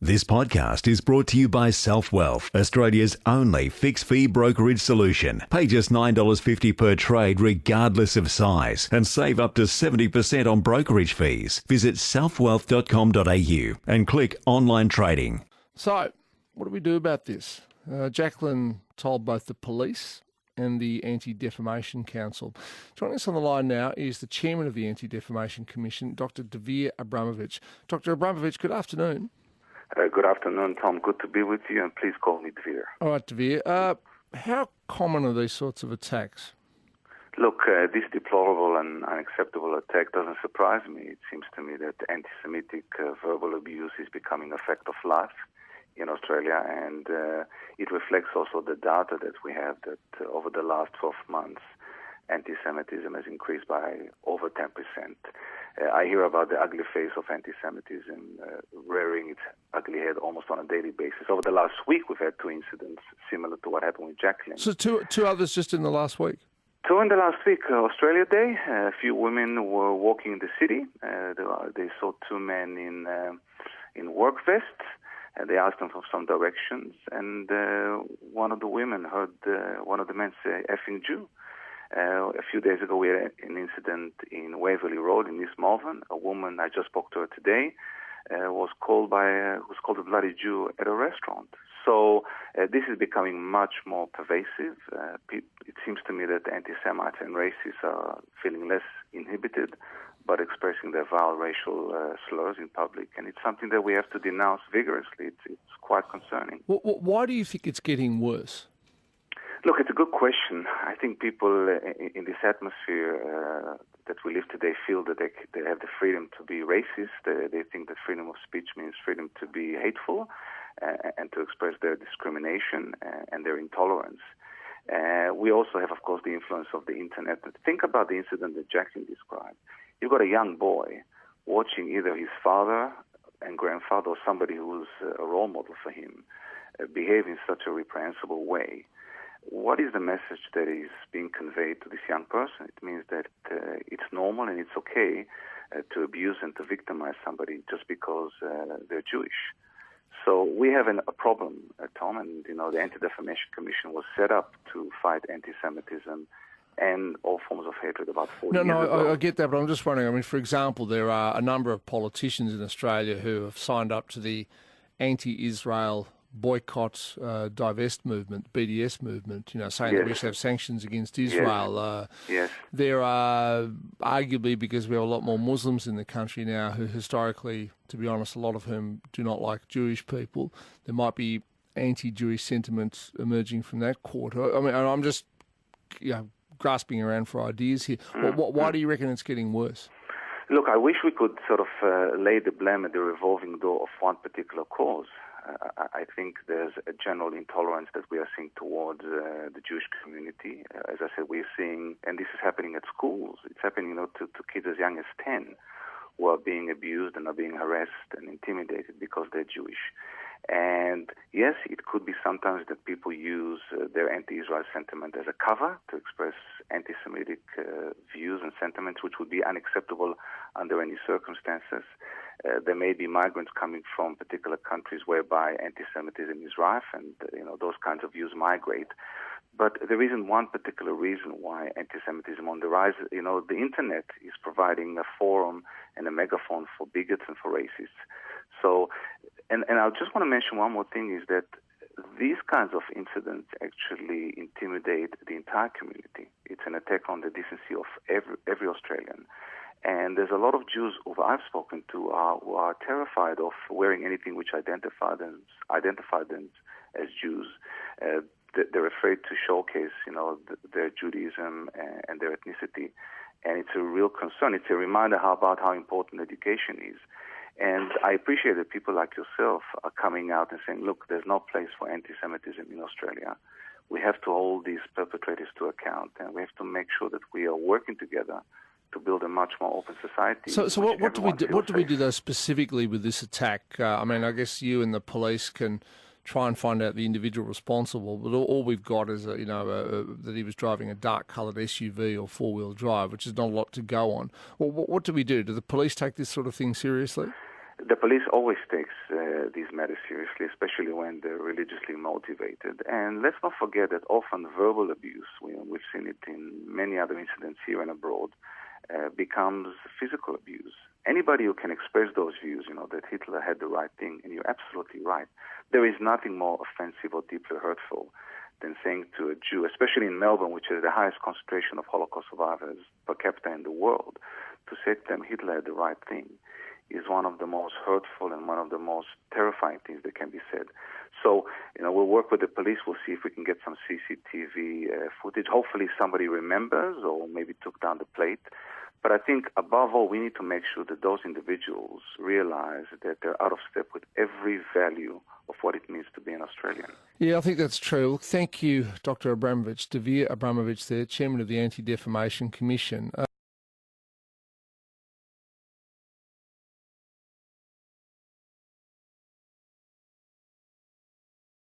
This podcast is brought to you by Self-Wealth, Australia's only fixed-fee brokerage solution. Pay just $9.50 per trade regardless of size and save up to 70% on brokerage fees. Visit selfwealth.com.au and click online trading. So, what do we do about this? Jacqueline told both the police and the Anti-Defamation Council. Joining us on the line now is the chairman of the Anti-Defamation Commission, Dr. Dvir Abramovich. Dr. Abramovich, good afternoon. Good afternoon, Tom. Good to be with you, and please call me Dvir. All right, Dvir. How common are these sorts of attacks? Look, this deplorable and unacceptable attack doesn't surprise me. It seems to me that anti-Semitic verbal abuse is becoming a fact of life in Australia, and it reflects also the data that we have that over the last 12 months, anti-Semitism has increased by over 10%. I hear about the ugly face of anti-Semitism rearing its ugly head almost on a daily basis. Over the last week, we've had two incidents similar to what happened with Jacqueline. So two others just in the last week? Two in the last week. Australia Day, a few women were walking in the city. They saw two men in work vests, and they asked them for some directions. And one of the women heard one of the men say, "effing Jew." A few days ago, we had an incident in Waverley Road in East Melbourne. A woman, I just spoke to her today, was called a bloody Jew at a restaurant. So this is becoming much more pervasive. It seems to me that anti-Semites and racists are feeling less inhibited, but expressing their vile racial slurs in public. And it's something that we have to denounce vigorously. It's quite concerning. Why do you think it's getting worse? Look, it's a good question. I think people in this atmosphere that we live today feel that they have the freedom to be racist. They think that freedom of speech means freedom to be hateful and to express their discrimination and their intolerance. We also have, of course, the influence of the internet. Think about the incident that Jacqueline described. You've got a young boy watching either his father and grandfather or somebody who's a role model for him behave in such a reprehensible way. What is the message that is being conveyed to this young person? It means that it's normal and it's okay to abuse and to victimize somebody just because they're Jewish. So we have a problem, Tom, and the Anti-Defamation Commission was set up to fight anti-Semitism and all forms of hatred about 40 years ago. I get that, but I'm just wondering, for example, there are a number of politicians in Australia who have signed up to the anti-Israel boycott, divest movement, BDS movement, saying that we should have sanctions against Israel. Yes. There are, arguably, because we have a lot more Muslims in the country now who historically, to be honest, a lot of whom do not like Jewish people, there might be anti-Jewish sentiments emerging from that quarter. I mean, I'm just grasping around for ideas here. Why do you reckon it's getting worse? Look, I wish we could sort of lay the blame at the revolving door of one particular cause. I think there's a general intolerance that we are seeing towards the Jewish community. As I said, we're seeing, and this is happening at schools. It's happening, to kids as young as 10 who are being abused and are being harassed and intimidated because they're Jewish. And yes, it could be sometimes that people use their anti-Israel sentiment as a cover to express anti-Semitic views and sentiments, which would be unacceptable under any circumstances. There may be migrants coming from particular countries whereby anti-Semitism is rife, and those kinds of views migrate. But there isn't one particular reason why anti-Semitism on the rise. The internet is providing a forum and a megaphone for bigots and for racists. So, and I just want to mention one more thing is that these kinds of incidents actually intimidate the entire community. It's an attack on the decency of every Australian. And there's a lot of Jews who I've spoken to who are terrified of wearing anything which identify them as Jews. They're afraid to showcase, their Judaism and their ethnicity. And it's a real concern. It's a reminder about how important education is. And I appreciate that people like yourself are coming out and saying, look, there's no place for anti-Semitism in Australia. We have to hold these perpetrators to account, and we have to make sure that we are working together to build a much more open society. So what do we do? What do we do though specifically with this attack? I guess you and the police can try and find out the individual responsible, but all we've got is that he was driving a dark-coloured SUV or four-wheel drive, which is not a lot to go on. Well, what do we do? Do the police take this sort of thing seriously? The police always takes these matters seriously, especially when they're religiously motivated. And let's not forget that often verbal abuse, we've seen it in many other incidents here and abroad, becomes physical abuse. Anybody who can express those views, that Hitler had the right thing, and you're absolutely right. There is nothing more offensive or deeply hurtful than saying to a Jew, especially in Melbourne, which is the highest concentration of Holocaust survivors per capita in the world, to say to them Hitler had the right thing is one of the most hurtful and one of the most terrifying things that can be said. So, we'll work with the police. We'll see if we can get some CCTV footage. Hopefully somebody remembers or maybe took down the plate. But I think, above all, we need to make sure that those individuals realize that they're out of step with every value of what it means to be an Australian. Yeah, I think that's true. Look, thank you, Dr. Abramovich, Dvir Abramovich there, Chairman of the Anti-Defamation Commission.